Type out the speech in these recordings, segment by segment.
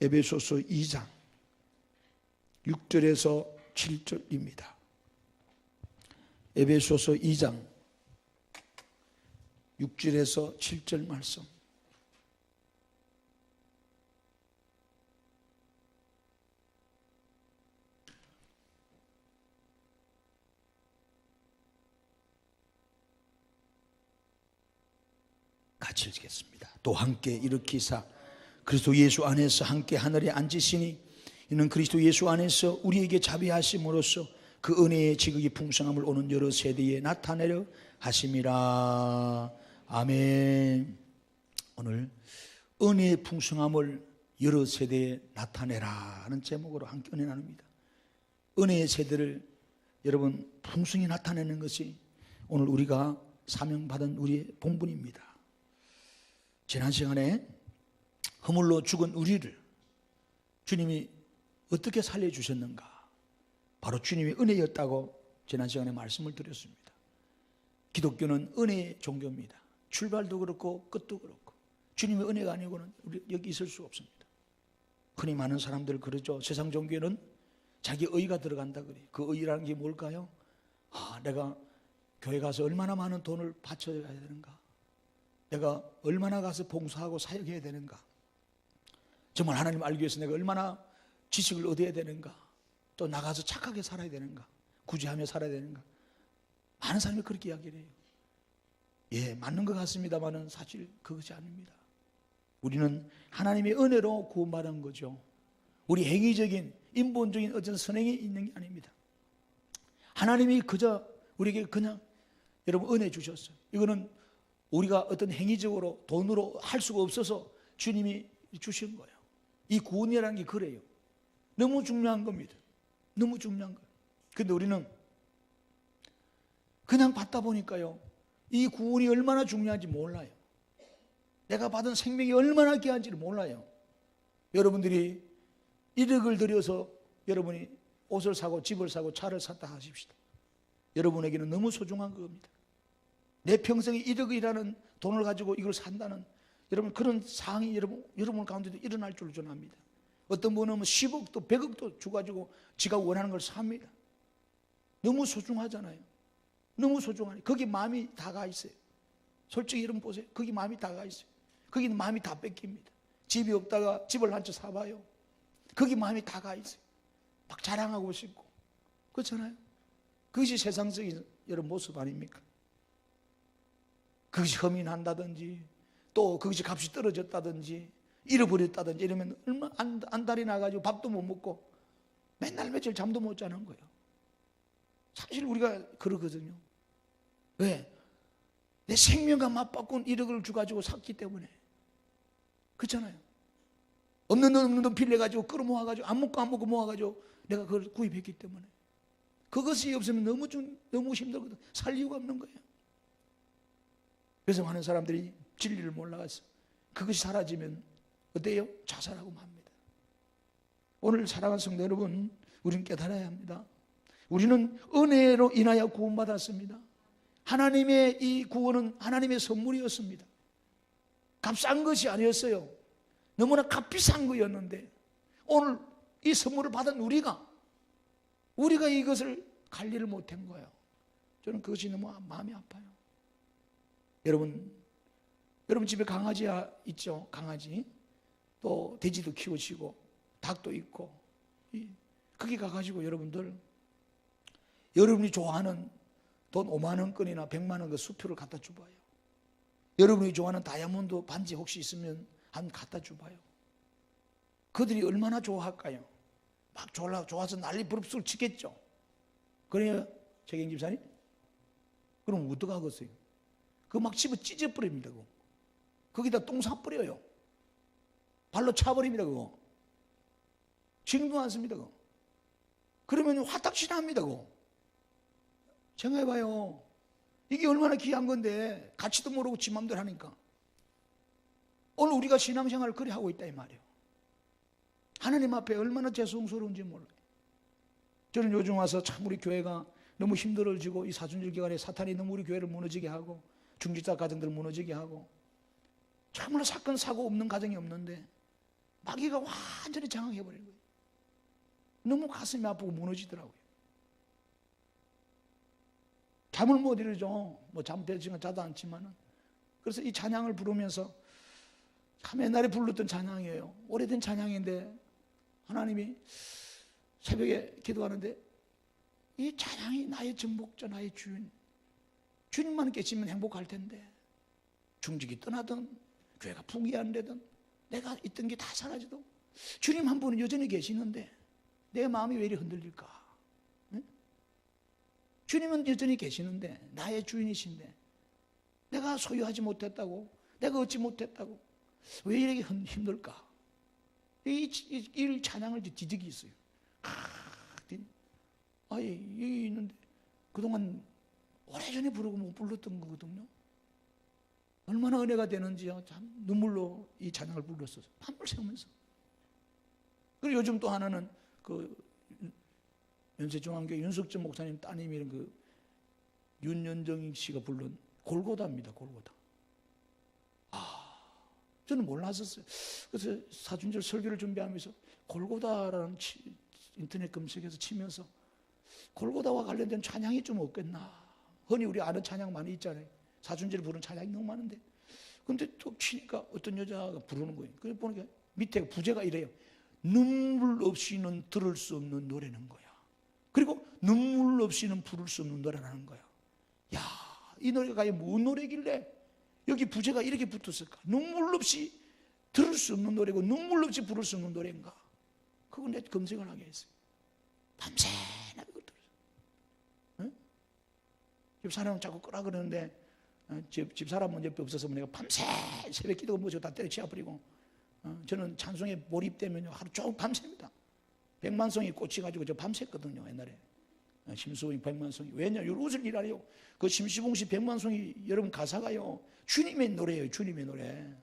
에베소서 2장 6절에서 7절입니다. 에베소서 2장 6절에서 7절 말씀. 같이 읽겠습니다. 또 함께 일으키사 그리스도 예수 안에서 함께 하늘에 앉으시니 이는 그리스도 예수 안에서 우리에게 자비하심으로써 그 은혜의 지극히 풍성함을 오는 여러 세대에 나타내려 하심이라. 아멘. 오늘 은혜의 풍성함을 여러 세대에 나타내라 하는 제목으로 함께 은혜 나눕니다. 은혜의 세대를 여러분 풍성히 나타내는 것이 오늘 우리가 사명받은 우리의 본분입니다. 지난 시간에 허물로 죽은 우리를 주님이 어떻게 살려주셨는가? 바로 주님의 은혜였다고 지난 시간에 말씀을 드렸습니다. 기독교는 은혜의 종교입니다. 출발도 그렇고 끝도 그렇고 주님의 은혜가 아니고는 우리 여기 있을 수 없습니다. 흔히 많은 사람들 그러죠. 세상 종교는 자기 의가 들어간다 그래요. 그 의라는 게 뭘까요? 내가 교회 가서 얼마나 많은 돈을 바쳐야 되는가? 내가 얼마나 가서 봉사하고 사역해야 되는가? 정말 하나님 알기 위해서 내가 얼마나 지식을 얻어야 되는가? 또 나가서 착하게 살아야 되는가? 구제하며 살아야 되는가? 많은 사람이 그렇게 이야기를 해요. 예, 맞는 것 같습니다만 사실 그것이 아닙니다. 우리는 하나님의 은혜로 구원받은 거죠. 우리 행위적인 인본적인 어떤 선행이 있는 게 아닙니다. 하나님이 그저 우리에게 그냥 여러분 은혜 주셨어요. 이거는 우리가 어떤 행위적으로 돈으로 할 수가 없어서 주님이 주신 거예요. 이 구원이라는 게 그래요. 너무 중요한 겁니다. 너무 중요한 거예요. 그런데 우리는 그냥 받다 보니까요, 이 구원이 얼마나 중요한지 몰라요. 내가 받은 생명이 얼마나 귀한지를 몰라요. 여러분들이 1억을 들여서 여러분이 옷을 사고 집을 사고 차를 샀다 하십시다. 여러분에게는 너무 소중한 겁니다. 내 평생에 1억이라는 돈을 가지고 이걸 산다는 여러분 그런 상황이 여러분 가운데도 일어날 줄 저는 압니다. 어떤 분은 10억도 100억도 주가지고 지가 원하는 걸 삽니다. 너무 소중하잖아요. 너무 소중하니 거기 마음이 다가 있어요. 솔직히 여러분 보세요. 거기 마음이 다가 있어요. 거기는 마음이 다 뺏깁니다. 집이 없다가 집을 한 채 사봐요. 거기 마음이 다가 있어요. 막 자랑하고 싶고 그렇잖아요. 그것이 세상적인 여러분 모습 아닙니까? 그것이 흠이 난다든지 또 그것이 값이 떨어졌다든지 잃어버렸다든지 이러면 얼마 한 달이 나가지고 밥도 못 먹고 맨날 며칠 잠도 못 자는 거예요. 사실 우리가 그러거든요. 왜? 내 생명과 맞바꾼 1억을 주가지고 샀기 때문에. 그렇잖아요. 없는 돈 빌려가지고 끌어모아가지고 안 먹고 모아가지고 내가 그걸 구입했기 때문에. 그것이 없으면 너무 힘들거든. 살 이유가 없는 거예요. 그래서 많은 사람들이 진리를 몰라서 그것이 사라지면 어때요? 자살하고 맙니다. 오늘 사랑하는 성도 여러분, 우리는 깨달아야 합니다. 우리는 은혜로 인하여 구원받았습니다. 하나님의 이 구원은 하나님의 선물이었습니다. 값싼 것이 아니었어요. 너무나 값비싼 거였는데 오늘 이 선물을 받은 우리가 이것을 관리를 못한 거예요. 저는 그것이 너무 마음이 아파요. 여러분 집에 강아지 있죠? 강아지. 또 돼지도 키우시고 닭도 있고 거기 가가지고 여러분이 좋아하는 돈 5만 원권이나 100만 원 그 수표를 갖다 줘봐요. 여러분이 좋아하는 다이아몬드 반지 혹시 있으면 한 갖다 줘봐요. 그들이 얼마나 좋아할까요? 막 좋아서 난리 부릅술 치겠죠. 그래요, 최경 집사님? 그럼 어떡하겠어요? 그거 막 집어 찢어버립니다. 거기다 똥 사버려요. 발로 차버립니다. 그거 지금도 않습니다. 그러면 화딱지납니다. 그거 생각해봐요. 이게 얼마나 귀한 건데 가치도 모르고 지 맘대로 하니까. 오늘 우리가 신앙생활을 그래 하고 있다 이 말이에요. 하나님 앞에 얼마나 죄송스러운지 몰라요. 저는 요즘 와서 참 우리 교회가 너무 힘들어지고 이 사순절 기간에 사탄이 너무 우리 교회를 무너지게 하고 중직자 가정들을 무너지게 하고 정말로 사건 사고 없는 가정이 없는데 마귀가 완전히 장악해버리는 거예요. 너무 가슴이 아프고 무너지더라고요. 잠을 못 이루죠. 뭐 잠대지는 자도 않지만은. 그래서 이 찬양을 부르면서 참 옛날에 불렀던 찬양이에요. 오래된 찬양인데 하나님이 새벽에 기도하는데 이 찬양이 나의 정복자, 나의 주인, 주님만 계시면 행복할 텐데 중직이 떠나든 교회가 부귀한되든 내가 있던 게 다 사라져도 주님 한 분은 여전히 계시는데 내 마음이 왜 이리 흔들릴까? 네? 주님은 여전히 계시는데 나의 주인이신데 내가 소유하지 못했다고, 내가 얻지 못했다고 왜 이렇게 힘들까? 이 찬양을 지적이 있어요. 여기 있는데 그동안 오래전에 부르고 못 불렀던 거거든요. 얼마나 은혜가 되는지요. 참 눈물로 이 찬양을 불렀어요. 밤을 새우면서. 그리고 요즘 또 하나는 그 연세중앙교회 윤석전 목사님 따님이란 그 윤연정 씨가 부른 골고다입니다. 골고다. 저는 몰랐었어요. 그래서 사순절 설교를 준비하면서 골고다라는 인터넷 검색해서 치면서 골고다와 관련된 찬양이 좀 없겠나. 흔히 우리 아는 찬양 많이 있잖아요. 사순절 부르는 찬양이 너무 많은데. 근데 또 치니까 어떤 여자가 부르는 거예요. 그래서 보니까 밑에 부제가 이래요. 눈물 없이는 들을 수 없는 노래는 거야. 그리고 눈물 없이는 부를 수 없는 노래라는 거야. 야, 이 노래가 과연 무슨 노래길래 여기 부제가 이렇게 붙었을까? 눈물 없이 들을 수 없는 노래고 눈물 없이 부를 수 없는 노래인가? 그걸 내가 검색을 하게 했어요. 밤새나 그걸 들었어요. 응? 집사람은 자꾸 끄라 그러는데 집사람은 옆에 없어서 내가 밤새 새벽 기도가 뭐죠 다 때려치워버리고 저는 찬송에 몰입되면 하루 종일 밤새입니다. 백만송이 꽂혀가지고 저 밤샜거든요. 옛날에 심수봉이 백만송이. 왜냐? 요것을 일하래요. 그 심수봉씨 백만송이 여러분 가사가요 주님의 노래예요. 주님의 노래.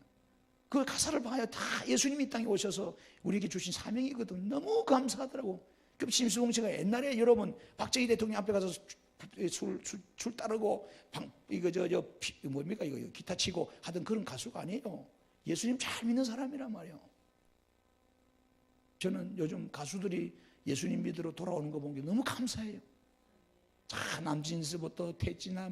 그 가사를 봐요. 다 예수님이 땅에 오셔서 우리에게 주신 사명이거든. 너무 감사하더라고. 그 심수봉씨가 옛날에 여러분 박정희 대통령 앞에 가서 술 따르고 뭡니까 이거 기타 치고 하던 그런 가수가 아니에요. 예수님 잘 믿는 사람이란 말이에요. 저는 요즘 가수들이 예수님 믿으러 돌아오는 거 보는 게 너무 감사해요. 자, 남진수부터 태진아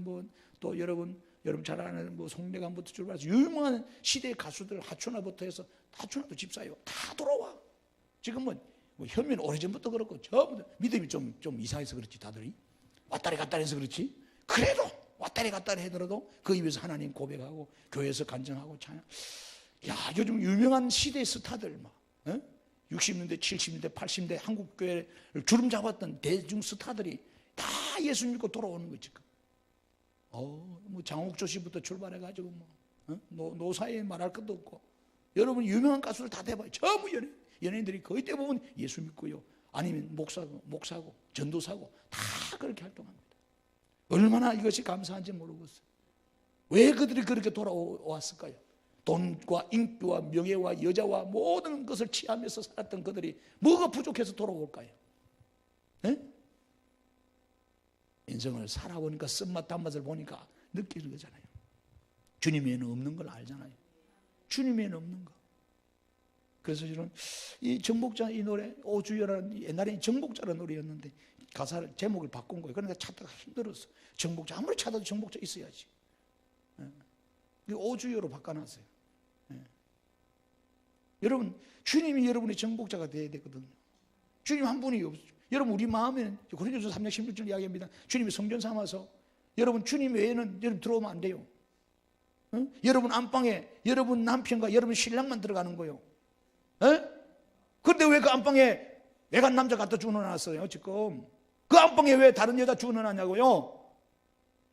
또 여러분 잘 아는 송대관부터 출발해서 유명한 시대의 가수들 하춘아부터 해서 하춘아도 집사예요. 다 돌아와. 지금은 현미는 오래전부터 그렇고 전부 믿음이 좀 이상해서 그렇지 다들이 왔다리 갔다리 해서 그렇지. 그래도 왔다리 갔다리 하더라도 그 입에서 하나님 고백하고 교회에서 간증하고 찬양. 야, 요즘 유명한 시대의 스타들 막 60년대, 70년대, 80년대 한국 교회를 주름 잡았던 대중 스타들이 다 예수 믿고 돌아오는 거지. 뭐 장옥조 씨부터 출발해가지고 노사에 말할 것도 없고 여러분 유명한 가수들 다 대봐요. 전부 연예인들이 거의 대부분 예수 믿고요. 아니면 목사고 전도사고 다 그렇게 활동합니다. 얼마나 이것이 감사한지 모르겠어요. 왜 그들이 그렇게 돌아왔을까요? 돈과 인기와 명예와 여자와 모든 것을 취하면서 살았던 그들이 뭐가 부족해서 돌아올까요? 네? 인생을 살아보니까 쓴맛 단맛을 보니까 느끼는 거잖아요. 주님에는 없는 걸 알잖아요. 주님에는 없는 거. 그래서 저는 이 정복자 이 노래 오주여라는 옛날에 정복자라는 노래였는데 가사를 제목을 바꾼 거예요. 그러니까 찾다가 힘들었어. 정복자 아무리 찾아도 정복자 있어야지. 오주여로 바꿔놨어요. 여러분 주님이 여러분의 정복자가 되어야 되거든요. 주님 한 분이 없어요. 여러분 우리 마음에는 고린도서 3장 16절 이야기합니다. 주님이 성전 삼아서 여러분 주님 외에는 여러분 들어오면 안 돼요. 여러분 안방에 여러분 남편과 여러분 신랑만 들어가는 거예요. 그런데 왜 그 안방에 외간 남자 갖다 주워놨어요? 지금 그 안방에 왜 다른 여자 주워놨냐고요?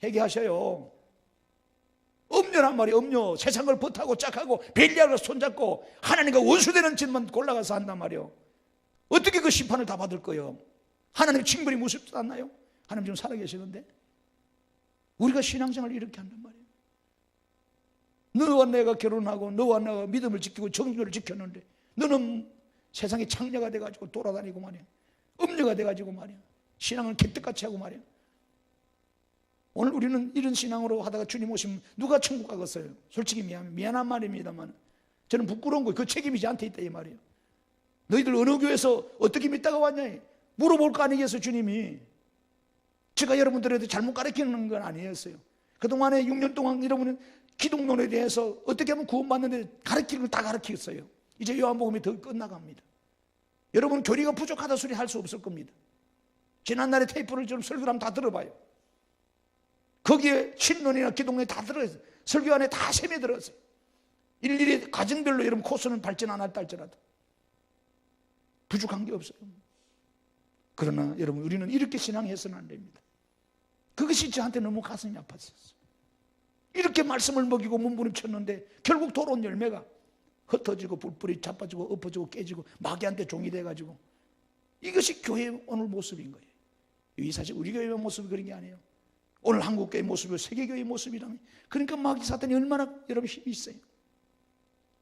회개하셔요. 음녀란 말이에요. 음녀. 세상을 버타고 짝하고 벨리알을 손잡고 하나님과 원수되는 짓만 골라가서 한단 말이에요. 어떻게 그 심판을 다 받을 거예요? 하나님의 징벌이 무섭지 않나요? 하나님 지금 살아계시는데 우리가 신앙생활을 이렇게 한단 말이에요. 너와 내가 결혼하고 너와 내가 믿음을 지키고 정죄를 지켰는데 너는 세상에 창녀가 돼가지고 돌아다니고 말이야. 음녀가 돼가지고 말이야. 신앙을 개떡같이 하고 말이야. 오늘 우리는 이런 신앙으로 하다가 주님 오시면 누가 천국 가겠어요? 솔직히 미안한 말입니다만 저는 부끄러운 거예요. 그 책임이 저한테 있다 이 말이에요. 너희들 어느 교회에서 어떻게 믿다가 왔냐? 물어볼 거 아니겠어요, 주님이. 제가 여러분들한테 잘못 가르치는 건 아니었어요. 그동안에 6년 동안 여러분은 기독론에 대해서 어떻게 하면 구원받는데 가르치는 걸 다 가르치겠어요. 이제 요한복음이 더 끝나갑니다. 여러분 교리가 부족하다 소리 할 수 없을 겁니다. 지난날에 테이프를 좀 설교를 하면 다 들어봐요. 거기에 신론이나 기독론이 다 들어있어요. 설교 안에 다 셈에 들어있어요. 일일이 과정별로 여러분 코스는 발전 안 할다 할지라도 부족한 게 없어요. 그러나 여러분 우리는 이렇게 신앙해서는 안 됩니다. 그것이 저한테 너무 가슴이 아팠었어요. 이렇게 말씀을 먹이고 몸부림쳤는데 결국 돌아온 열매가 흩어지고 뿔뿔이 자빠지고 엎어지고 깨지고 마귀한테 종이 돼가지고 이것이 교회의 오늘 모습인 거예요. 이 사실 우리 교회의 모습이 그런 게 아니에요. 오늘 한국교회의 모습이 세계교회의 모습이라면 그러니까 마귀 사탄이 얼마나 여러분 힘이 있어요.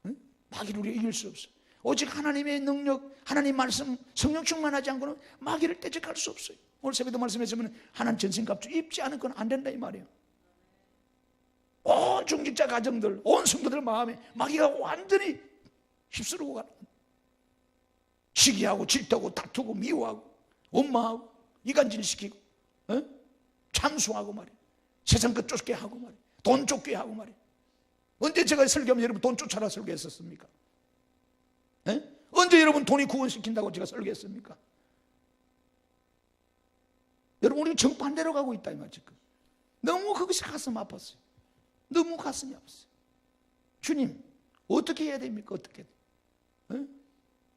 응? 마귀를 우리가 이길 수 없어요. 오직 하나님의 능력, 하나님 말씀, 성령 충만하지 않고는 마귀를 대적할 수 없어요. 오늘 새벽도 말씀했지만 하나님 전신갑주 입지 않은 건 안 된다 이 말이에요. 온 중직자 가정들, 온 성도들 마음에 마귀가 완전히 휩쓸고 가는 거예요. 시기하고 질투하고 다투고 미워하고 원망하고 이간질시키고 참수하고 말이에요. 세상 것 쫓게 하고 말이에요. 돈 쫓게 하고 말이에요. 언제 제가 설교하면 여러분 돈 쫓아라 설교했었습니까? 언제 여러분 돈이 구원시킨다고 제가 설교했습니까? 여러분 우리는 정반대로 가고 있다 이 말 지금. 너무 그것이 가슴 아팠어요. 너무 가슴이 아팠어요. 주님 어떻게 해야 됩니까? 어떻게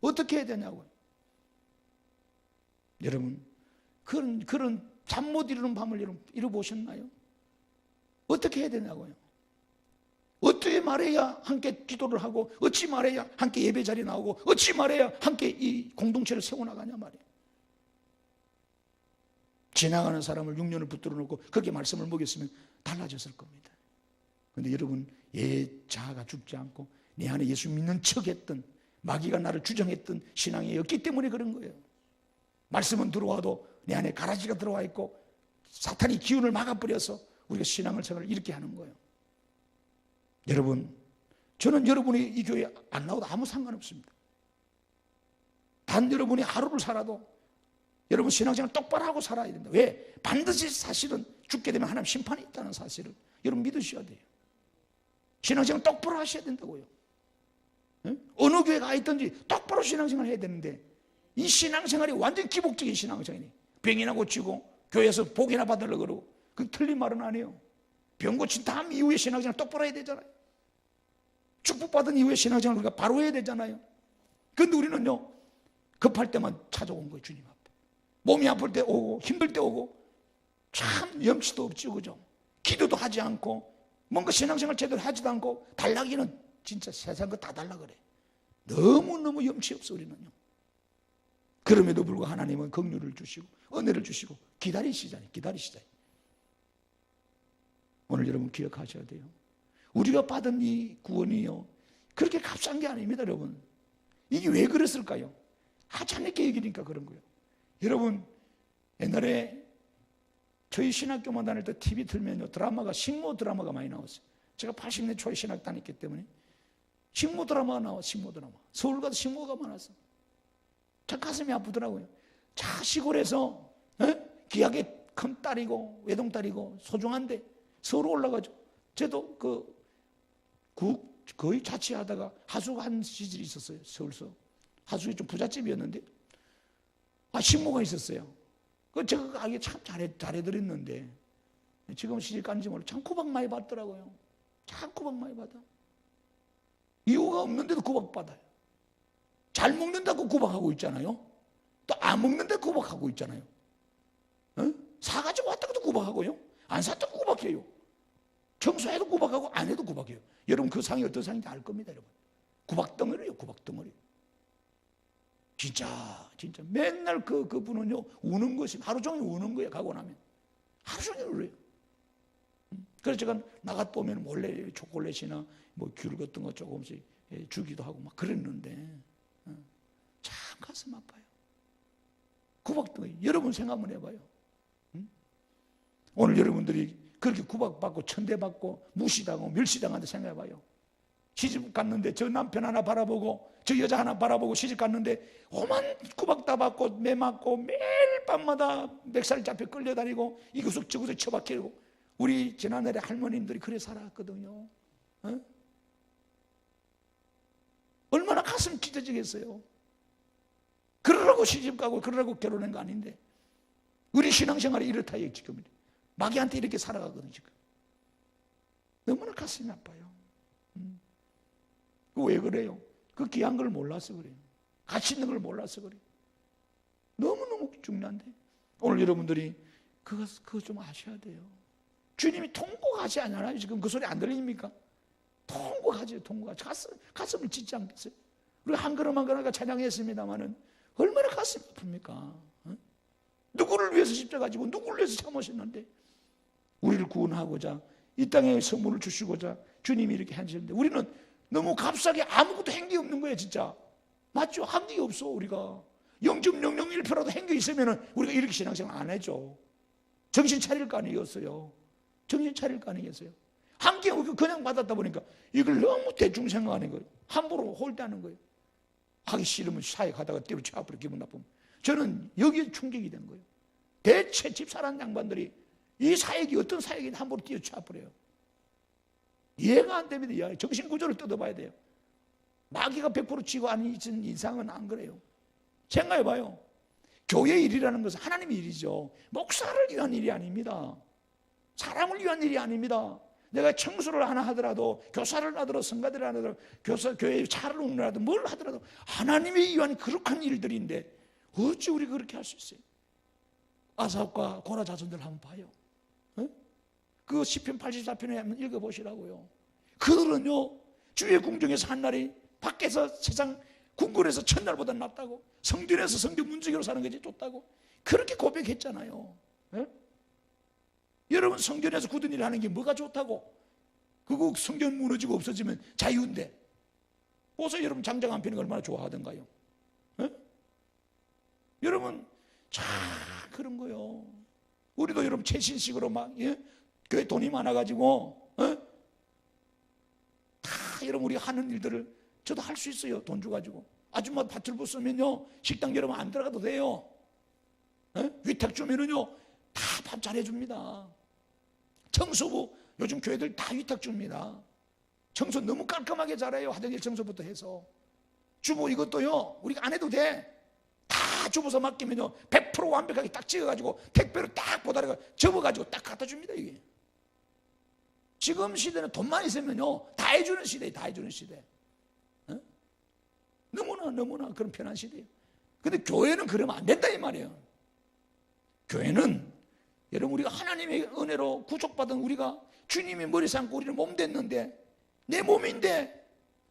어떻게 해야 되냐고요. 여러분 그런 잠 못 이루는 밤을 여러분 이뤄보셨나요? 어떻게 해야 되냐고요. 어떻게 말해야 함께 기도를 하고 어찌 말해야 함께 예배 자리에 나오고 어찌 말해야 함께 이 공동체를 세워나가냐 말이에요. 지나가는 사람을 6년을 붙들어 놓고 그렇게 말씀을 먹였으면 달라졌을 겁니다. 그런데 여러분 옛 자아가 죽지 않고 내 안에 예수 믿는 척했던 마귀가 나를 주장했던 신앙이 없기 때문에 그런 거예요. 말씀은 들어와도 내 안에 가라지가 들어와 있고 사탄이 기운을 막아버려서 우리가 신앙을 생활을 이렇게 하는 거예요. 여러분 저는 여러분이 이 교회에 안 나와도 아무 상관없습니다. 단 여러분이 하루를 살아도 여러분 신앙생활 똑바로 하고 살아야 된다. 왜? 반드시 사실은 죽게 되면 하나님 심판이 있다는 사실을 여러분 믿으셔야 돼요. 신앙생활 똑바로 하셔야 된다고요. 어느 교회 가 있든지 똑바로 신앙생활 해야 되는데 이 신앙생활이 완전 기복적인 신앙생활이에요. 병이나 고치고 교회에서 복이나 받으려고 그러고 그게 틀린 말은 아니에요. 병 고친 다음 이후에 신앙생활 똑바로 해야 되잖아요. 축복받은 이후에 신앙생활 우리가 바로 해야 되잖아요. 그런데 우리는요 급할 때만 찾아온 거예요. 주님 앞에 몸이 아플 때 오고 힘들 때 오고 참 염치도 없죠. 그죠? 기도도 하지 않고 뭔가 신앙생활 제대로 하지도 않고 달라기는 진짜 세상 거 다 달라 그래. 너무너무 염치 없어 우리는요. 그럼에도 불구하고 하나님은 긍휼을 주시고 은혜를 주시고 기다리시잖아요. 기다리시잖아요. 오늘 여러분 기억하셔야 돼요. 우리가 받은 이 구원이요 그렇게 값싼 게 아닙니다. 여러분 이게 왜 그랬을까요? 하찮게 여기니까 그런 거예요. 여러분 옛날에 저희 신학교만 다닐 때 TV 틀면요 드라마가 식모 드라마가 많이 나왔어요. 제가 80년 초에 신학 다녔기 때문에 식모 드라마가 나와. 식모 드라마 서울 가도 식모가 많았어. 참 가슴이 아프더라고요. 자 시골에서 귀하게 큰 딸이고 외동딸이고 소중한데 서울 올라가죠. 저도 거의 자취하다가 하숙 한 시절이 있었어요. 서울서 하숙이 좀 부잣집이었는데 식모가 있었어요. 제가 아기 참 잘해드렸는데 지금 시집 간지 몰라. 참 구박 많이 받더라고요. 참 구박 많이 받아. 이유가 없는데도 구박받아요. 잘 먹는다고 구박하고 있잖아요. 또 안 먹는다고 구박하고 있잖아요. 사가지고 왔다고도 구박하고요. 안 샀다고 구박해요. 청소해도 구박하고 안 해도 구박해요. 여러분 그 상이 어떤 상인지 알 겁니다. 여러분 구박덩어리예요. 구박덩어리. 진짜 맨날 그분은요 우는 것이 하루 종일 우는 거예요. 가고 나면 하루 종일 울어요. 그래서 제가 나갔다 오면 몰래 초콜릿이나 뭐 귤 같은 거 조금씩 주기도 하고 막 그랬는데 참 가슴 아파요. 구박덩어리. 여러분 생각 한번 해봐요. 오늘 여러분들이 그렇게 구박받고 천대받고 무시당하고 멸시당한다 생각해봐요. 시집 갔는데 저 남편 하나 바라보고 저 여자 하나 바라보고 시집 갔는데 오만 구박다 받고 매 맞고 매일 밤마다 멱살 잡혀 끌려다니고 이구석 저구석 처박히고 우리 지난날에 할머님들이 그래 살았거든요. 어? 얼마나 가슴 찢어지겠어요. 그러라고 시집가고 그러라고 결혼한 거 아닌데 우리 신앙생활이 이렇다 지금 마귀한테 이렇게 살아가거든요. 지금 너무나 가슴이 아파요. 왜 그래요? 그 귀한 걸 몰라서 그래요. 가치 있는 걸 몰라서 그래요. 너무너무 중요한데 오늘 여러분들이 그거 좀 아셔야 돼요. 주님이 통곡하지 않아요? 지금 그 소리 안 들립니까? 통곡하죠. 통곡하죠. 가슴을 찢지 않겠어요? 우리가 한 걸음 한 걸음 찬양했습니다마는 얼마나 가슴이 아픕니까? 어? 누구를 위해서 십자가 지고 누구를 위해서 참으셨는데 우리를 구원하고자 이 땅에 선물을 주시고자 주님이 이렇게 하셨는데 우리는 너무 값싸게 아무것도 한 게 없는 거예요. 진짜 맞죠? 한 게 없어. 우리가 0.001%라도 한 게 있으면 우리가 이렇게 신앙생활 안 해줘. 정신 차릴 거 아니겠어요? 정신 차릴 거 아니겠어요? 한 게 그냥 받았다 보니까 이걸 너무 대충 생각하는 거예요. 함부로 홀대하는 거예요. 하기 싫으면 사회 가다가 때려쳐버려 기분 나쁘면. 저는 여기에 충격이 된 거예요. 대체 집사람 양반들이 이 사역이 어떤 사역인지 함부로 뛰어쳐버려요. 이해가 안 됩니다. 정신구조를 뜯어봐야 돼요. 마귀가 100% 쥐고 아닌 이상은 안 그래요. 생각해봐요. 교회 일이라는 것은 하나님의 일이죠. 목사를 위한 일이 아닙니다. 사람을 위한 일이 아닙니다. 내가 청소를 하나 하더라도 교사를 하더라도 성가대를 하더라도 교회에 차를 옮기더라도 뭘 하더라도 하나님의 위한 거룩한 일들인데 어찌 우리가 그렇게 할 수 있어요? 아삽과 고라 자손들 한번 봐요. 그 시편 84편에 한번 읽어보시라고요. 그들은요 주의 궁정에서 한 날이 밖에서 세상 궁궐에서 첫날보다 낫다고, 성전에서 성전 문지기로 사는 것이 좋다고 그렇게 고백했잖아요. 에? 여러분 성전에서 굳은 일을 하는 게 뭐가 좋다고? 그거 성전 무너지고 없어지면 자유인데 보세요. 여러분 장작 안 피는 걸 얼마나 좋아하던가요? 에? 여러분 자 그런 거요. 우리도 여러분 최신식으로 막 교회 돈이 많아가지고 다 여러분 우리가 하는 일들을 저도 할 수 있어요. 돈 줘가지고 아줌마 밭을 벗으면요 식당 여러분 안 들어가도 돼요. 위탁 주면은요 다 밥 잘해줍니다. 청소부 요즘 교회들 다 위탁 줍니다. 청소 너무 깔끔하게 잘해요. 화장실 청소부터 해서 주부 이것도요 우리가 안 해도 돼. 다 주부서 맡기면요 100% 완벽하게 딱 찍어가지고 택배로 딱 보다리가 접어가지고 딱 갖다 줍니다. 이게 지금 시대는 돈만 있으면요 다 해주는 시대예요. 다 해주는 시대. 너무나 그런 편한 시대예요. 근데 교회는 그러면 안 된다 이 말이에요. 교회는 여러분 우리가 하나님의 은혜로 구속받은 우리가 주님이 머리 삼고 우리는 몸 됐는데 내 몸인데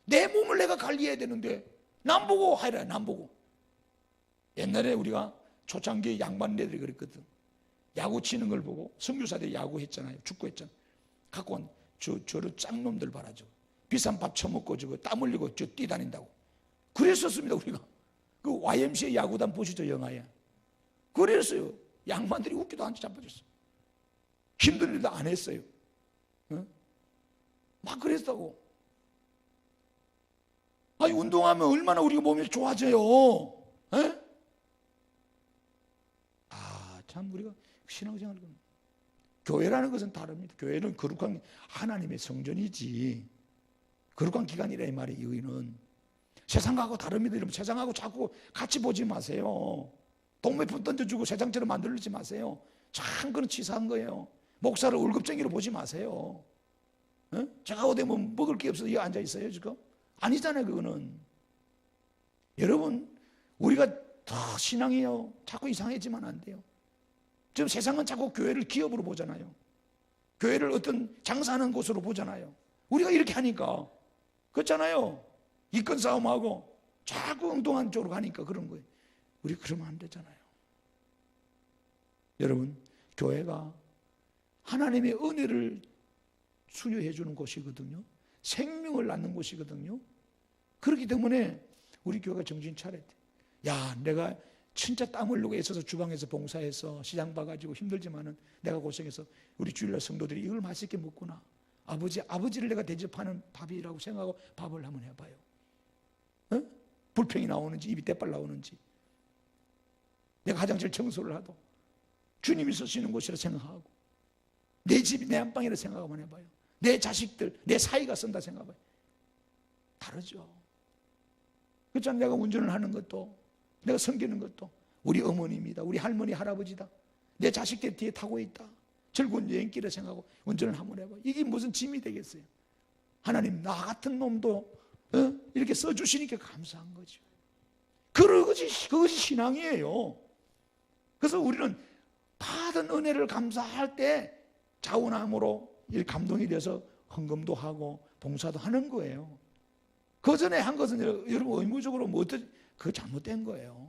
내 몸을 내가 관리해야 되는데 남 보고 하라. 남 보고. 옛날에 우리가 초창기에 양반네들이 그랬거든. 야구 치는 걸 보고 선교사들이 야구했잖아요. 축구했잖아요. 갖고 온 저를 짱놈들 봐라. 비싼 밥 처먹고 땀 흘리고 뛰다닌다고 그랬었습니다. 우리가 그 YMCA 야구단 보시죠. 영화에 그랬어요. 양반들이 웃기도 않지 자빠졌어. 힘든 일도 안 했어요. 막 그랬다고. 아니 운동하면 얼마나 우리가 몸이 좋아져요. 참 우리가 신앙생활을 교회라는 것은 다릅니다. 교회는 거룩한 하나님의 성전이지 거룩한 기관이라 이 말이에요. 여기는 세상하고 다릅니다. 여러분 세상하고 자꾸 같이 보지 마세요. 동물품 던져주고 세상처럼 만들지 마세요. 참 그런 치사한 거예요. 목사를 월급쟁이로 보지 마세요. 제가 어디 뭐 먹을 게 없어서 여기 앉아 있어요 지금? 아니잖아요. 그거는 여러분 우리가 다 신앙이요 자꾸 이상해지면 안 돼요. 지금 세상은 자꾸 교회를 기업으로 보잖아요. 교회를 어떤 장사하는 곳으로 보잖아요. 우리가 이렇게 하니까 그렇잖아요. 이권 싸움하고 자꾸 엉뚱한 쪽으로 가니까 그런 거예요. 우리 그러면 안 되잖아요. 여러분 교회가 하나님의 은혜를 수여해 주는 곳이거든요. 생명을 낳는 곳이거든요. 그렇기 때문에 우리 교회가 정신 차려야 돼. 야 내가 진짜 땀 흘리고 애써서 주방에서 봉사해서 시장 봐가지고 힘들지만은 내가 고생해서 우리 주일날 성도들이 이걸 맛있게 먹구나. 아버지를 내가 대접하는 밥이라고 생각하고 밥을 한번 해봐요. 어? 불평이 나오는지 입이 대빨 나오는지, 내가 화장실 청소를 하도 주님이 쓰시는 곳이라 생각하고, 내 집이 내 안방이라 생각하면 해봐요. 내 자식들, 내 사이가 쓴다 생각해봐요. 다르죠. 그렇잖아요. 내가 운전을 하는 것도, 내가 섬기는 것도 우리 어머니입니다. 우리 할머니, 할아버지다. 내 자식들 뒤에 타고 있다. 즐거운 여행길을 생각하고 운전을 한번 해봐요. 이게 무슨 짐이 되겠어요? 하나님, 나 같은 놈도 이렇게 써주시니까 감사한 거죠. 그것이 신앙이에요. 그래서 우리는 받은 은혜를 감사할 때 자원함으로 감동이 돼서 헌금도 하고 봉사도 하는 거예요. 그 전에 한 것은 여러분 의무적으로 그거 잘못된 거예요.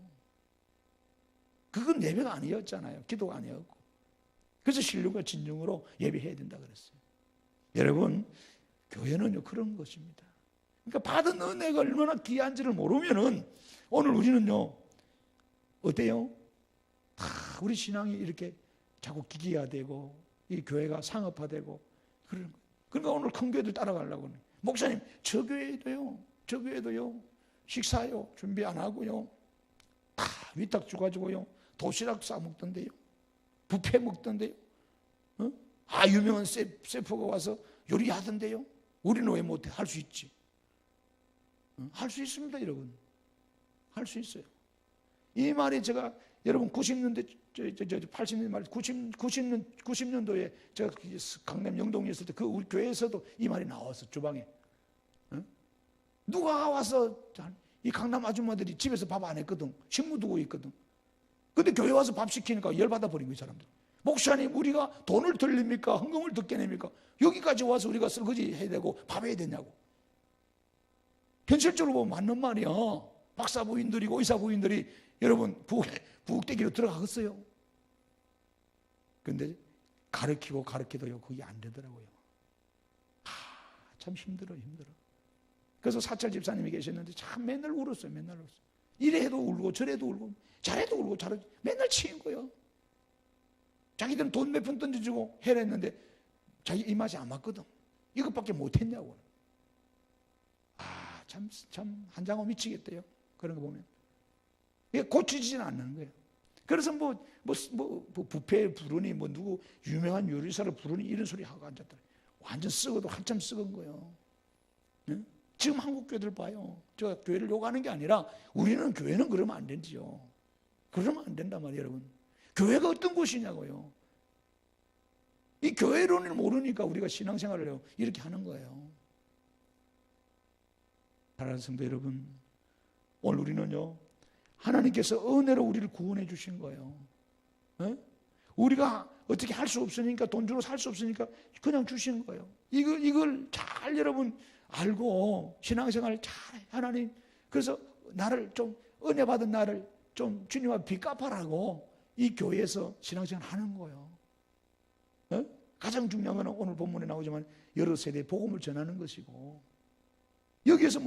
그건 예배가 아니었잖아요. 기도가 아니었고. 그래서 신령과 진정으로 예배해야 된다 그랬어요. 여러분, 교회는요 그런 것입니다. 그러니까 받은 은혜가 얼마나 귀한지를 모르면은 오늘 우리는요 어때요? 다 우리 신앙이 이렇게 자꾸 기기화되고 이 교회가 상업화되고 그런 거예요. 그러니까 오늘 큰 교회들 따라가려고 하는, 목사님 저 교회도요 식사요 준비 안 하고요 다 위탁 줘가지고요 도시락 싸 먹던데요, 뷔페 먹던데요, 유명한 셰프가 와서 요리하던데요. 우리는 왜 못해? 할 수 있지. 할 수 있습니다, 여러분. 할 수 있어요. 이 말이 제가 여러분 90년대 80년 말 90년도에 제가 강남 영동에 있을 때 그 우리 교회에서도 이 말이 나왔어. 주방에 누가 와서 이 강남 아줌마들이 집에서 밥 안 했거든. 식무 두고 있거든. 근데 교회 와서 밥 시키니까 열받아 버린 거예요, 사람들. 목사님, 우리가 돈을 들립니까? 헌금을 듣게 냅니까? 여기까지 와서 우리가 설거지 해야 되고 밥 해야 되냐고. 현실적으로 보면 맞는 말이야. 박사 부인들이고 의사 부인들이 여러분 부엌대기로 들어가겠어요? 근데 가르치도요 그게 안 되더라고요. 참 힘들어. 그래서 사찰 집사님이 계셨는데 참 맨날 울었어요. 이래도 울고 저래도 울고 잘해도 울고 잘해도 맨날 치인 거예요. 자기들은 돈 몇 푼 던져주고 해라 했는데 자기 입맛이 안 맞거든. 이것밖에 못했냐고. 참 한장어 미치겠대요. 그런 거 보면 이게 고치지는 않는 거예요. 그래서 뷔페 부르니 누구 유명한 요리사를 부르니 이런 소리 하고 앉았다. 완전 썩어도 한참 썩은 거예요. 네? 지금 한국 교회들 봐요. 제가 교회를 욕하는 게 아니라 우리는 교회는 그러면 안 되지요. 그러면 안 된단 말이에요, 여러분. 교회가 어떤 곳이냐고요. 이 교회론을 모르니까 우리가 신앙생활을 이렇게 하는 거예요. 사랑하는 성도 여러분, 오늘 우리는요 하나님께서 은혜로 우리를 구원해 주신 거예요. 우리가 어떻게 할 수 없으니까, 돈 주로 살 수 없으니까 그냥 주신 거예요. 이걸 잘 여러분 알고 신앙생활을 잘 하나님, 그래서 나를 좀 은혜 받은 나를 좀 주님 앞에 빚 갚아라고 이 교회에서 신앙생활 하는 거예요. 가장 중요한 것은 오늘 본문에 나오지만 여러 세대에 복음을 전하는 것이고, 여기에서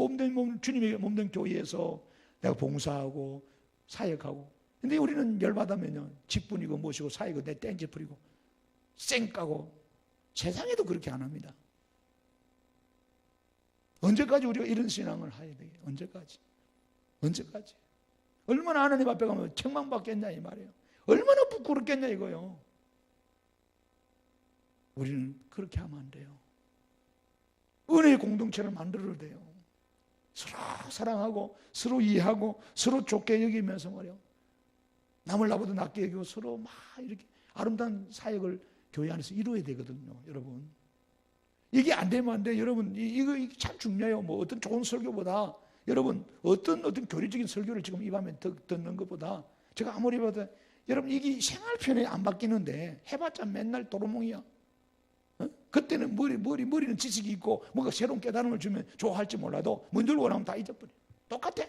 주님에게 몸된 교회에서 내가 봉사하고 사역하고, 근데 우리는 열받으면요 직분이고 무엇이고 사역이고 내 땡지 부리고 쌩 까고, 세상에도 그렇게 안 합니다. 언제까지 우리가 이런 신앙을 해야 되게? 언제까지? 얼마나 하나님 앞에 가면 책망받겠냐 이 말이에요. 얼마나 부끄럽겠냐 이거요. 우리는 그렇게 하면 안 돼요. 은혜의 공동체를 만들어야 돼요. 서로 사랑하고 서로 이해하고 서로 좋게 여기면서 말이요, 남을 나보다 낫게 여기고 서로 막 이렇게 아름다운 사역을 교회 안에서 이루어야 되거든요, 여러분. 이게 안 되면 안 돼요, 여러분. 이거 참 중요해요. 어떤 좋은 설교보다 여러분 어떤 교리적인 설교를 지금 이 밤에 듣는 것보다, 제가 아무리 봐도 여러분 이게 생활편에 안 바뀌는데 해봤자 맨날 도루묵이야. 그때는 머리는 지식이 있고 뭔가 새로운 깨달음을 주면 좋아할지 몰라도 먼저 원하면 다 잊어버려. 똑같아.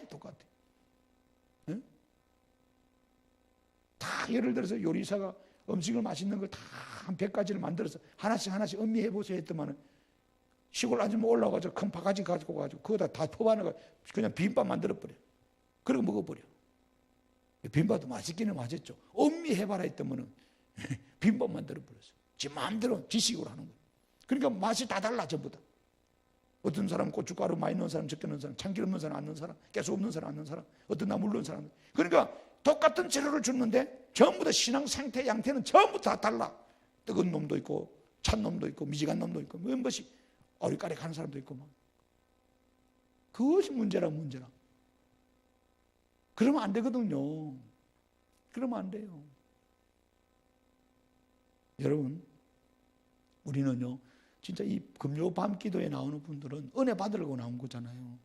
다 예를 들어서 요리사가 음식을 맛있는 걸 다 한 100가지를 만들어서 하나씩 음미해 보세요 했더만은 시골 아줌마 올라가서 큰 바가지 가지고 그거다 다 퍼바나가 그냥 비빔밥 만들어버려. 그리고 먹어버려. 비빔밥도 맛있기는 맛있죠. 음미해봐라 했더만은 비빔밥 만들어버렸어. 지 마음대로 지식으로 하는 거예요. 그러니까 맛이 다 달라 전부 다. 어떤 사람 고춧가루 많이 넣은 사람, 적게 넣은 사람, 참기름 넣은 사람, 안 넣은 사람, 깨소 없는 사람, 안 넣은 사람, 어떤 나물 넣은 사람. 그러니까 똑같은 재료를 줬는데 전부 다 신앙 상태, 양태는 전부 다 달라. 뜨거운 놈도 있고 찬 놈도 있고 미지간 놈도 있고 뭐 것이 어리까리 가는 사람도 있고 막. 그것이 문제라. 그러면 안 되거든요. 그러면 안 돼요. 여러분, 우리는요 진짜 이 금요 밤 기도에 나오는 분들은 은혜 받으려고 나온 거잖아요.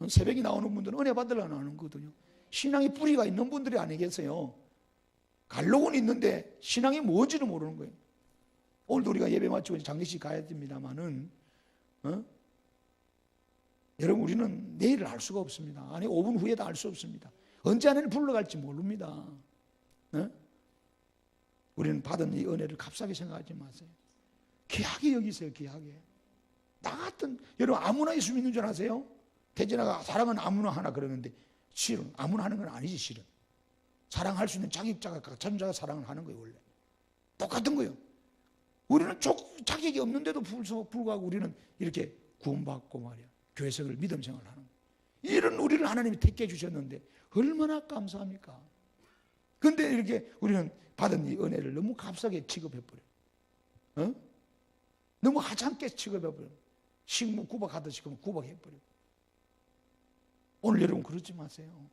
새벽에 나오는 분들은 은혜 받으려고 나오는 거거든요. 신앙의 뿌리가 있는 분들이 아니겠어요. 갈록은 있는데 신앙이 뭔지는 모르는 거예요. 오늘도 우리가 예배 마치고 장례식 가야 됩니다만은 여러분, 우리는 내일을 알 수가 없습니다. 아니 5분 후에도 알 수 없습니다. 언제 안에는 불러갈지 모릅니다. 우리는 받은 이 은혜를 값싸게 생각하지 마세요. 귀하게 여기세요. 귀하게. 나 같은, 여러분 아무나 예수 믿는 줄 아세요? 대전아가 사랑은 아무나 하나 그러는데 실은 아무나 하는 건 아니지. 실은 사랑할 수 있는 자격자가 자가 사랑을 하는 거예요. 원래 똑같은 거예요. 우리는 자격이 없는데도 불구하고 우리는 이렇게 구원받고 말이야 교회생활 믿음 생활을 하는 거예요. 이런 우리를 하나님이 택해 주셨는데 얼마나 감사합니까? 그런데 이렇게 우리는 받은 이 은혜를 너무 값싸게 취급해버려요. 너무 하찮게 취급해버려요. 식무 구박하듯이 구박해버려요. 오늘 여러분 그러지 마세요.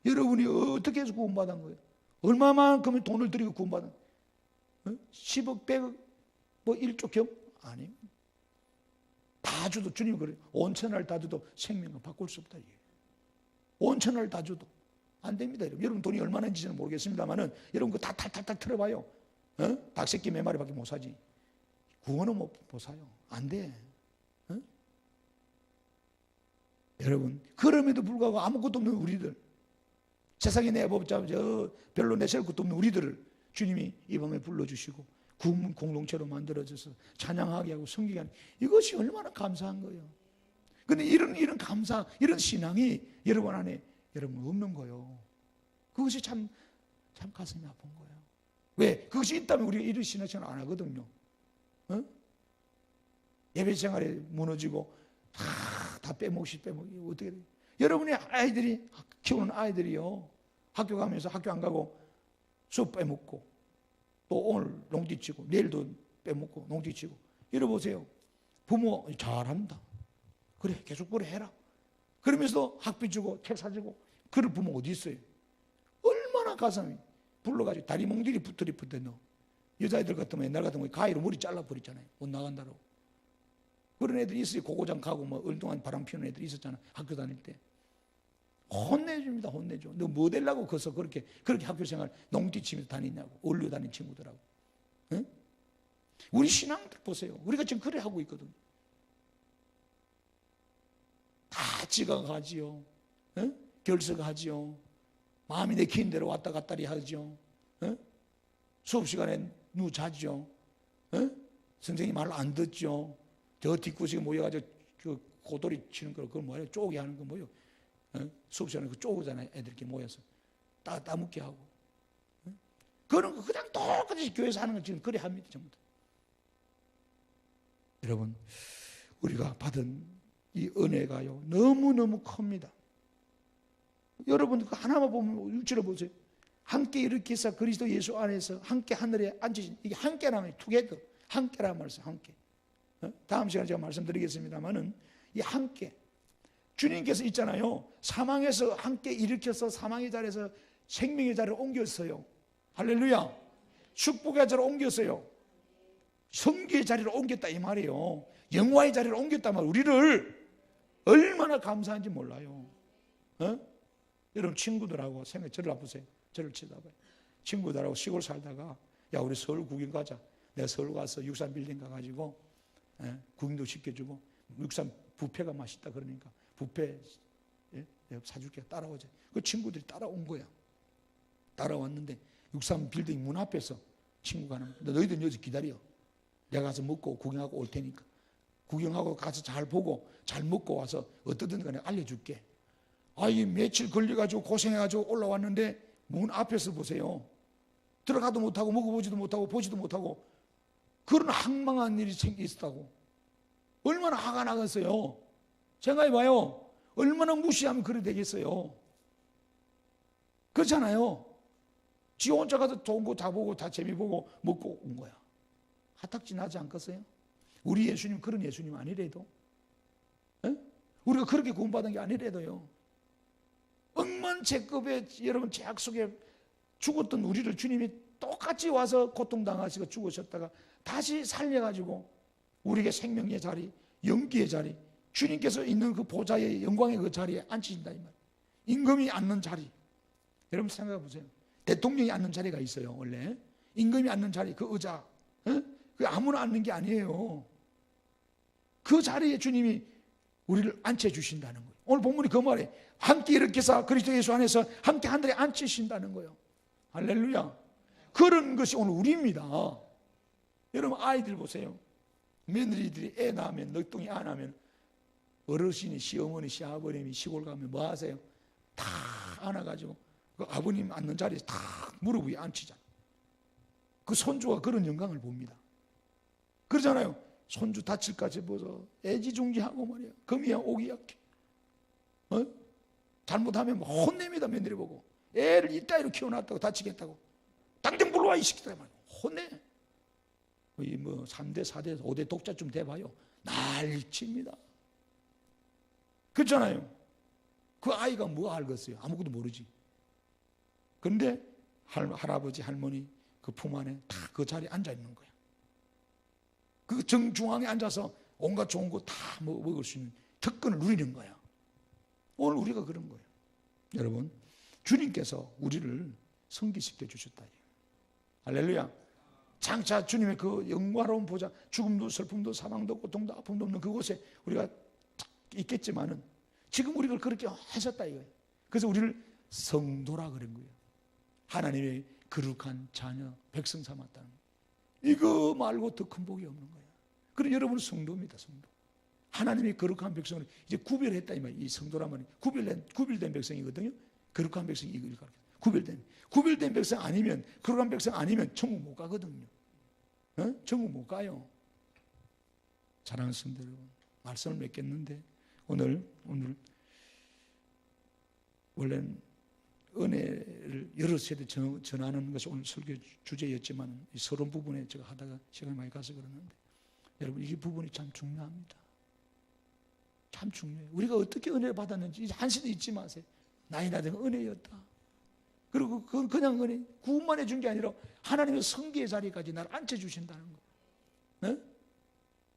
여러분이 어떻게 해서 구원받은 거예요? 얼마만큼 돈을 들이고 구원받은 10억, 100억, 뭐 1조 경? 아닙니다. 다 줘도 주님 그래요. 온천을 다 줘도 생명을 바꿀 수 없다. 온천을 다 줘도 안 됩니다. 여러분 돈이 얼마나 있는지는 모르겠습니다만은 여러분 그거 다 탈탈탈 틀어봐요. 닭새끼 몇 마리밖에 못 사지. 구원은 못 사요. 안 돼. 여러분 그럼에도 불구하고 아무것도 없는 우리들, 세상에 내법자 별로 내세울 것도 없는 우리들을 주님이 이 밤에 불러주시고 공동체로 만들어져서 찬양하게 하고 섬기게 하는, 이것이 얼마나 감사한 거예요. 그런데 이런 감사, 이런 신앙이 여러분 안에 여러분 없는 거예요. 그것이 참 가슴이 아픈 거예요. 왜? 그것이 있다면 우리가 이런 신앙생활 안 하거든요. 예배 생활에 무너지고 다 빼먹기 어떻게 돼요? 여러분의 아이들이 키우는 아이들이요, 학교 가면서 학교 안 가고 수업 빼먹고 또 오늘 농지치고 내일도 빼먹고 농지치고 이러보세요. 부모 잘한다. 그래 계속 그래 해라. 그러면서 학비 주고 책 사주고 그럴 부모 어디 있어요? 얼마나 가슴이 불러가지고 다리 몽둥이 붙어 넣어. 여자애들 같으면 옛날 같으면 가위로 머리 잘라버리잖아요. 못 나간다고. 그런 애들이 있어요. 고고장 가고 뭐 얼동안 바람 피우는 애들이 있었잖아. 학교 다닐 때. 혼내줍니다. 혼내줘. 너 뭐 되려고 거기서 그렇게 학교 생활 농지치면서 다니냐고. 어울려 다니는 친구들하고. 응? 우리 신앙들 보세요. 우리가 지금 그래 하고 있거든. 다 지각하지요. 응? 결석하지요. 마음이 내키는 대로 왔다 갔다리 하죠. 응? 수업 시간에 누자죠. 응? 선생님 말 안 듣죠. 저 뒷구석에 모여가지고 그 고돌이 치는 거, 그걸 뭐예요? 쪼개 하는 거 뭐예요? 수업 시간에 그 쪼그잖아요. 애들끼리 모여서 따먹게 하고. 그런 거 그냥 똑같이 교회에서 하는 걸 지금 그래 합니다. 전부 다. 여러분, 우리가 받은 이 은혜가요 너무너무 큽니다. 여러분 그 하나만 보면 6절을 보세요. 함께 일으키사 그리스도 예수 안에서 함께 하늘에 앉으신, 이게 함께라면 투게더, 함께라는 말씀. 함께. 다음 시간에 제가 말씀드리겠습니다만은 이 함께, 주님께서 있잖아요, 사망에서 함께 일으켜서 사망의 자리에서 생명의 자리를 옮겼어요. 할렐루야. 축복의 자리를 옮겼어요. 성기의 자리를 옮겼다 이 말이에요. 영화의 자리를 옮겼단 말이에요. 우리를 얼마나 감사한지 몰라요. 여러분 친구들하고 저를 아프세요. 저를 쳐다봐요. 친구들하고 시골 살다가 야 우리 서울 구경 가자. 내가 서울 가서 63 빌딩 가가지고 구경도 시켜주고 63 뷔페가 맛있다 그러니까 뷔페 내가 사줄게 따라오자. 그 친구들이 따라온 거야. 따라왔는데 63 빌딩 문 앞에서 친구가 하는 거야. 너희들 여기서 기다려. 내가 가서 먹고 구경하고 올 테니까. 구경하고 가서 잘 보고 잘 먹고 와서 어떠든 간에 알려줄게. 아이 며칠 걸려가지고 고생해가지고 올라왔는데 문 앞에서 보세요. 들어가도 못하고 먹어보지도 못하고 보지도 못하고 그런 황망한 일이 있었다고. 얼마나 화가 나겠어요. 생각해봐요. 얼마나 무시하면 그래 되겠어요. 그렇잖아요. 지 혼자 가서 좋은 거 다 보고 다 재미 보고 먹고 온 거야. 화딱지 나지 않겠어요? 우리 예수님 그런 예수님 아니래도, 에? 우리가 그렇게 구원받은 게 아니래도요. 억만제급의 여러분 죄악 속에 죽었던 우리를 주님이 똑같이 와서 고통당하시고 죽으셨다가 다시 살려가지고 우리에게 생명의 자리, 영기의 자리, 주님께서 있는 그 보좌의 영광의 그 자리에 앉히신다 이 말. 임금이 앉는 자리. 여러분 생각해 보세요. 대통령이 앉는 자리가 있어요. 원래 임금이 앉는 자리, 그 의자, 그 아무나 앉는 게 아니에요. 그 자리에 주님이 우리를 앉혀 주신다는 거예요. 오늘 본문이 그 말에 함께 일으켜서 그리스도 예수 안에서 함께 하늘에 앉히신다는 거예요. 할렐루야. 그런 것이 오늘 우리입니다. 여러분 아이들 보세요. 며느리들이 애 낳으면, 넉동이 안 하면 어르신이, 시어머니, 시아버님이 시골 가면 뭐 하세요? 다 안아가지고 그 아버님 앉는 자리에 다 무릎 위에 앉히잖아. 그 손주가 그런 영광을 봅니다. 그러잖아요. 손주 다칠까지 보서 애지중지하고 말이야. 금이야 오기 약해. 잘못하면 뭐 혼냅니다. 며느리 보고. 애를 이따위로 키워놨다고 다치겠다고. 당장 불러와 이 새끼들 말이야. 혼내. 뭐 3대, 4대, 5대 독자 좀 돼봐요. 난리칩니다. 그렇잖아요. 그 아이가 뭐 알겠어요? 아무것도 모르지. 그런데 할아버지, 할머니 그 품 안에 다 그 자리에 앉아 있는 거야. 그 정중앙에 앉아서 온갖 좋은 거 다 먹을 수 있는 특권을 누리는 거야. 오늘 우리가 그런 거예요. 여러분, 주님께서 우리를 성기시켜 주셨다. 할렐루야. 장차 주님의 그 영광로운 보좌, 죽음도 슬픔도 사망도 고통도 아픔도 없는 그곳에 우리가 있겠지만은 지금 우리가 그렇게 하셨다 이거예요. 그래서 우리를 성도라 그런 거예요. 하나님의 거룩한 자녀, 백성 삼았다는 거예요. 이거 말고 더 큰 복이 없는 거예요. 그래서 여러분은 성도입니다. 성도. 하나님의 거룩한 백성을 이제 구별했다 이 말이에요. 이 성도란 말이 구별된 백성이거든요. 거룩한 백성이 이걸 가르쳐요. 구별된 백성 아니면, 거룩한 백성 아니면 천국 못 가거든요. 천국 못 가요. 사랑하는 성도 여러분, 말씀을 맺겠는데 오늘 원래는 은혜를 여러 세대 전하는 것이 오늘 설교 주제였지만 이 서론 부분에 제가 하다가 시간이 많이 가서 그러는데 여러분 이 부분이 참 중요합니다. 참 중요해요. 우리가 어떻게 은혜를 받았는지 한시도 잊지 마세요. 나이 나된 은혜였다. 그리고 그건 그냥 은혜, 구원만 해준 게 아니라 하나님의 성기의 자리까지 나를 앉혀주신다는 거예요. 네?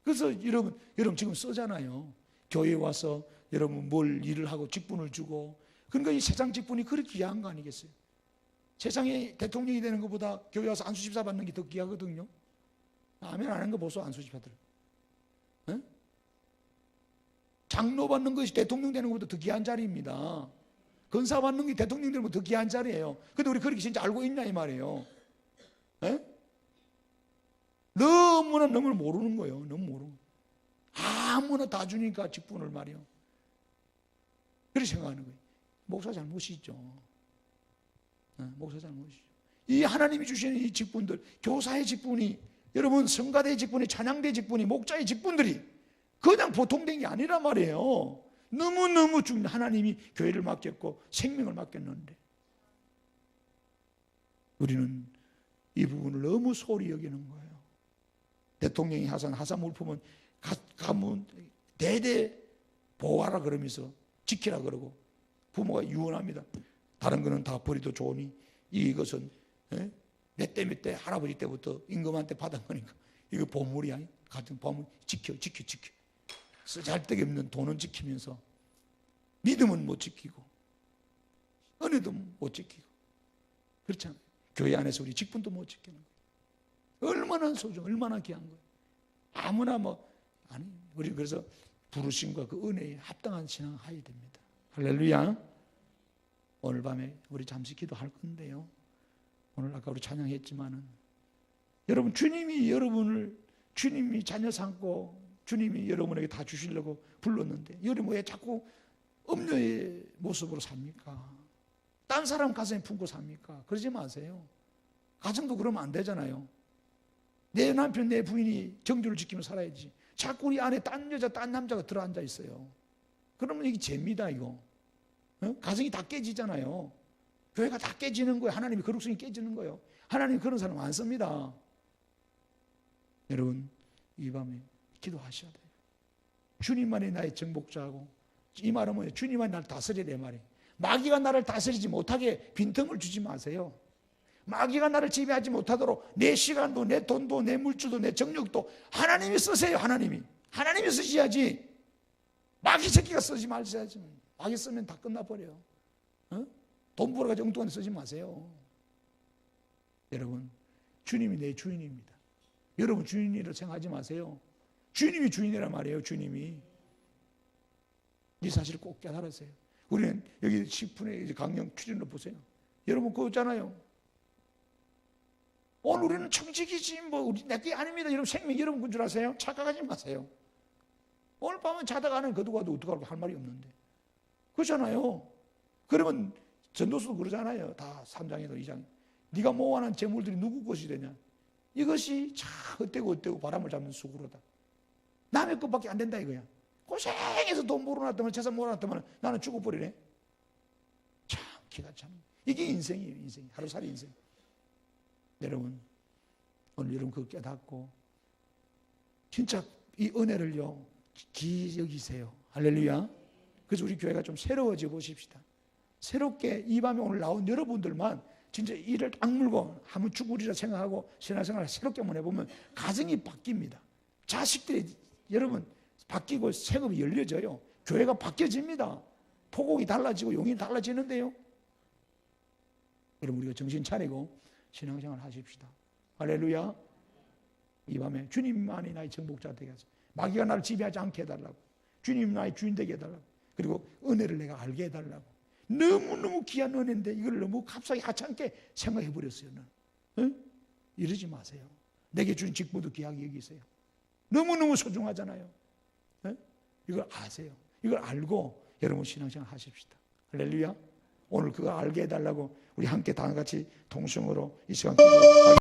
그래서 여러분 지금 쓰잖아요. 교회에 와서 여러분 뭘 일을 하고 직분을 주고, 그러니까 이 세상 직분이 그렇게 귀한 거 아니겠어요? 세상에 대통령이 되는 것보다 교회 와서 안수집사 받는 게 더 귀하거든요. 아멘 안 하는 거 보소 안수집사들. 네? 장로 받는 것이 대통령 되는 것보다 더 귀한 자리입니다. 건사 받는 게 대통령 되는 것보다 더 귀한 자리예요. 근데 우리 그렇게 진짜 알고 있냐 이 말이에요. 네? 너무나 모르는 거예요. 너무 모르는 거예요. 아무나 다 주니까 직분을 말이요. 그렇게 생각하는 거예요. 목사 잘못이죠. 목사 잘못이죠. 이 하나님이 주시는 이 직분들, 교사의 직분이, 여러분 성가대의 직분이, 찬양대의 직분이, 목자의 직분들이 그냥 보통된 게 아니란 말이에요. 너무너무 중요한, 하나님이 교회를 맡겼고 생명을 맡겼는데 우리는 이 부분을 너무 소홀히 여기는 거예요. 대통령이 하사 물품은 가문 대대 보호하라 그러면서 지키라 그러고 부모가 유언합니다. 다른 거는 다 버리도 좋으니 이것은 몇 대 할아버지 때부터 임금한테 받은 거니까 이거 보물이야. 같은 보물 지켜. 쓰잘데기 없는 돈은 지키면서 믿음은 못 지키고 은혜도 못 지키고 그렇잖아요. 교회 안에서 우리 직분도 못 지키는 거예요. 얼마나 소중, 얼마나 귀한 거예요. 아무나 아니 우리 그래서 부르심과 그 은혜에 합당한 신앙을 해야 됩니다. 할렐루야. 오늘 밤에 우리 잠시 기도할 건데요. 오늘 아까 우리 찬양했지만은 여러분 주님이 자녀 삼고 주님이 여러분에게 다 주시려고 불렀는데 여러분 왜 자꾸 음녀의 모습으로 삽니까? 딴 사람 가슴에 품고 삽니까? 그러지 마세요. 가정도 그러면 안 되잖아요. 내 남편, 내 부인이 정주를 지키며 살아야지. 자꾸 우리 안에 딴 여자, 딴 남자가 들어앉아 있어요. 그러면 이게 죄입니다, 이거. 가정이 다 깨지잖아요. 교회가 다 깨지는 거예요. 하나님의 거룩성이 깨지는 거예요. 하나님 그런 사람 안 씁니다. 여러분, 이 밤에 기도하셔야 돼요. 주님만이 나의 정복자하고, 이 말은 뭐예요? 주님만이 나를 다스리라 이 말이에요. 마귀가 나를 다스리지 못하게 빈틈을 주지 마세요. 마귀가 나를 지배하지 못하도록 내 시간도, 내 돈도, 내 물질도, 내 정력도 하나님이 쓰세요. 하나님이 쓰셔야지. 마귀 새끼가 쓰지 말셔야지. 마귀 쓰면 다 끝나버려요. 돈 벌어가지고 엉뚱한 데 쓰지 마세요. 여러분, 주님이 내 주인입니다. 여러분 주인이라고 생각하지 마세요. 주님이 주인이란 말이에요. 주님이. 이 사실을 꼭 깨달으세요. 우리는 여기 10분의 강령 출연을 보세요. 여러분 그거 있잖아요. 오늘 우리는 청직이지 뭐 우리 내게 아닙니다. 여러분 생명 여러분 건 줄 아세요? 착각하지 마세요. 오늘 밤은 자다가 안에 거두가도 어떡하고 할 말이 없는데. 그렇잖아요. 그러면 전도서도 그러잖아요. 다 3장에도 2장. 네가 모아놓은 재물들이 누구 것이 되냐. 이것이 참 헛되고 바람을 잡는 수구로다. 남의 것밖에 안 된다 이거야. 고생해서 돈 모아놨더만 재산 모아놨더만 나는 죽어버리네. 참 기가 참. 이게 인생이에요. 인생. 하루살이 인생. 여러분 오늘 여러분 그거 깨닫고 진짜 이 은혜를요 기 여기세요. 할렐루야. 그래서 우리 교회가 좀 새로워져 보십시다. 새롭게 이 밤에 오늘 나온 여러분들만 진짜 이를 악물고 한번 죽으리라 생각하고 신앙생활을 새롭게 한번 해보면 가정이 바뀝니다. 자식들이 여러분 바뀌고 생업이 열려져요. 교회가 바뀌어집니다. 포곡이 달라지고 용이 달라지는데요. 여러분 우리가 정신 차리고 신앙생활 하십시다. 할렐루야. 이 밤에 주님만이 나의 정복자 되게 하소서. 마귀가 나를 지배하지 않게 해달라고. 주님 나의 주인 되게 해달라고. 그리고 은혜를 내가 알게 해달라고. 너무너무 귀한 은혜인데 이걸 너무 값싸게 하찮게 생각해버렸어요. 응? 이러지 마세요. 내게 준 직분도 귀하게 여기세요. 너무너무 소중하잖아요. 응? 이걸 아세요. 이걸 알고 여러분 신앙생활 하십시다. 할렐루야. 오늘 그거 알게 해달라고 우리 함께 다 같이 동성으로 이 시간 기도하겠습니다.